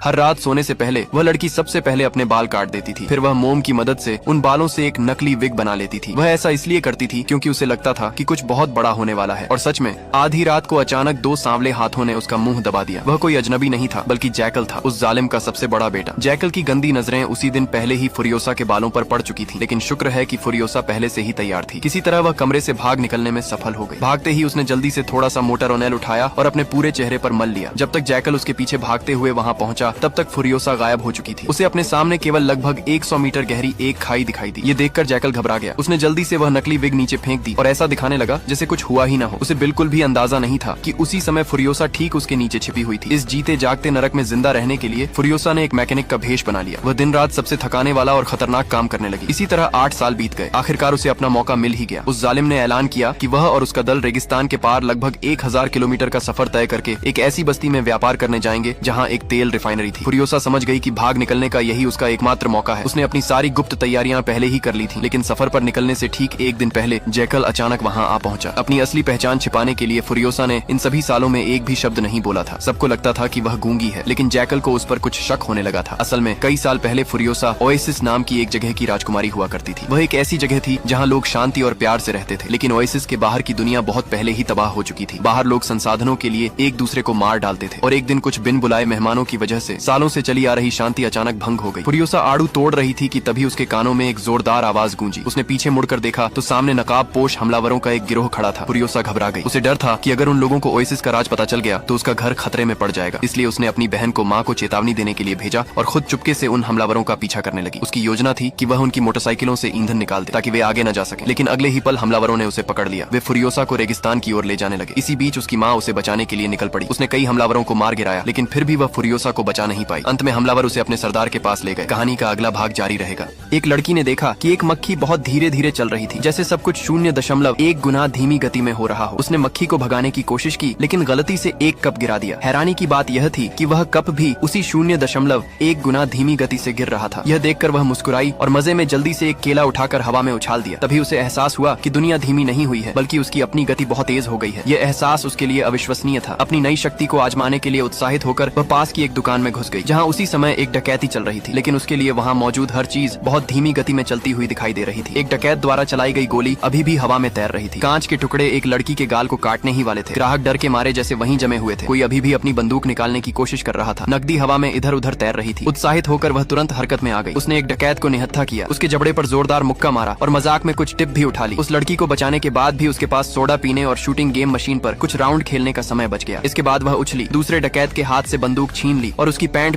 हर रात सोने से पहले वह लड़की सबसे पहले अपने बाल काट देती थी। फिर वह मोम की मदद से उन बालों से एक नकली विग बना लेती थी। वह ऐसा इसलिए करती थी क्योंकि उसे लगता था कि कुछ बहुत बड़ा होने वाला है। और सच में आधी रात को अचानक दो सांवले हाथों ने उसका मुंह दबा दिया। वह कोई अजनबी नहीं था बल्कि जैकल था, उस जालिम का सबसे बड़ा बेटा। जैकल की गंदी नजरें उसी दिन पहले ही फुरियोसा के बालों पर पड़ चुकी थी, लेकिन शुक्र है कि फुरियोसा पहले से ही तैयार थी। किसी तरह वह कमरे से भाग निकलने में सफल हो गई। भागते ही उसने जल्दी से थोड़ा सा मोटा रोनेल उठाया और अपने पूरे चेहरे पर मल लिया। जब तक जैकल उसके पीछे भागते हुए वहाँ पहुंचा तब तक फुरियोसा गायब हो चुकी थी। उसे अपने सामने केवल लगभग 100 मीटर गहरी एक खाई दिखाई दी। ये देखकर जैकल घबरा गया। उसने जल्दी से वह नकली विग नीचे फेंक दी और ऐसा दिखाने लगा जैसे कुछ हुआ ही ना हो। उसे बिल्कुल भी अंदाजा नहीं था कि उसी समय फुरियोसा ठीक उसके नीचे छिपी हुई थी। इस जीते जागते नरक में जिंदा रहने के लिए फुरियोसा ने एक मैकेनिक का भेष बना लिया। वह दिन रात सबसे थकाने वाला और खतरनाक काम करने लगी। इसी तरह 8 साल बीत गए। आखिरकार उसे अपना मौका मिल ही गया। उस जालिम ने ऐलान किया कि वह और उसका दल रेगिस्तान के पार लगभग 1000 किलोमीटर का सफर तय करके एक ऐसी बस्ती में व्यापार करने जाएंगे जहाँ एक तेल रिफाइनरी थी। फुरियोसा समझ गई कि भाग निकलने का यही उसका एकमात्र मौका है। उसने अपनी सारी गुप्त तैयारियां पहले ही कर ली थी, लेकिन सफर पर निकलने से ठीक एक दिन पहले जैकल अचानक वहां आ पहुंचा। अपनी असली पहचान छिपाने के लिए फुरियोसा ने इन सभी सालों में एक भी शब्द नहीं बोला था। सबको लगता था कि वह गूंगी है, लेकिन जैकल को उस पर कुछ शक होने लगा था। असल में कई साल पहले फुरियोसा ओएसिस नाम की एक जगह की राजकुमारी हुआ करती थी। वह एक ऐसी जगह थी जहाँ लोग शांति और प्यार से रहते थे, लेकिन ओएसिस के बाहर की दुनिया बहुत पहले ही तबाह हो चुकी थी। बाहर लोग संसाधनों के लिए एक दूसरे को मार डालते थे और एक दिन कुछ बिन बुलाए मेहमानों की वजह से सालों से चली आ रही शांति अचानक भंग हो गई। फुरियोसा आड़ू तोड़ रही थी कि तभी उसके कानों में एक जोरदार आवाज गूंजी। उसने पीछे मुड़कर देखा तो सामने नकाब पोश हमलावरों का एक गिरोह खड़ा था। फुरियोसा घबरा गई। उसे डर था कि अगर उन लोगों को ओएसिस का राज पता चल गया तो उसका घर खतरे में पड़ जाएगा। इसलिए उसने अपनी बहन को माँ को चेतावनी देने के लिए भेजा और खुद चुपके से उन हमलावरों का पीछा करने लगी। उसकी योजना थी कि वह उनकी मोटरसाइकिलों से ईंधन निकाल दे ताकि वे आगे न जा सके। लेकिन अगले ही पल हमलावरों ने उसे पकड़ लिया। वे फुरियोसा को रेगिस्तान की ओर ले जाने लगे। इसी बीच उसकी माँ उसे बचाने के लिए निकल पड़ी। उसने कई हमलावरों को मार गिराया, लेकिन फिर भी वह फुरियोसा को बचा नहीं पाई। अंत में हमलावर उसे अपने सरदार के पास ले गए। कहानी का अगला भाग जारी रहेगा। एक लड़की ने देखा कि एक मक्खी बहुत धीरे धीरे चल रही थी, जैसे सब कुछ 0.1 गुना धीमी गति में हो रहा हो। उसने मक्खी को भगाने की कोशिश की, लेकिन गलती से एक कप गिरा दिया। हैरानी की बात यह थी कि वह कप भी उसी 0.1 गुना धीमी गति से गिर रहा था। यह देखकर वह मुस्कुराई और मजे में जल्दी से एक केला उठाकर हवा में उछाल दिया। तभी उसे एहसास हुआ कि दुनिया धीमी नहीं हुई है, बल्कि उसकी अपनी गति बहुत तेज हो गई है। यह एहसास उसके लिए अविश्वसनीय था। अपनी नई शक्ति को आजमाने के लिए उत्साहित होकर वह पास की एक दुकान में घुस गई, जहाँ उसी समय एक डकैती चल रही थी। लेकिन उसके लिए वहाँ मौजूद हर चीज बहुत धीमी गति में चलती हुई दिखाई दे रही थी। एक डकैत द्वारा चलाई गई गोली अभी भी हवा में तैर रही थी। कांच के टुकड़े एक लड़की के गाल को काटने ही वाले थे। ग्राहक डर के मारे जैसे वहीं जमे हुए थे। कोई अभी भी अपनी बंदूक निकालने की कोशिश कर रहा था। नकदी हवा में इधर उधर तैर रही थी। उत्साहित होकर वह तुरंत हरकत में आ गई। उसने एक डकैत को निहत्था किया, उसके जबड़े पर जोरदार मुक्का मारा और मजाक में कुछ टिप भी उठा ली। उस लड़की को बचाने के बाद भी उसके पास सोडा पीने और शूटिंग गेम मशीन पर कुछ राउंड खेलने का समय बच गया। इसके बाद वह उछली, दूसरे डकैत के हाथ से बंदूक छीन ली और उसकी पैंट भी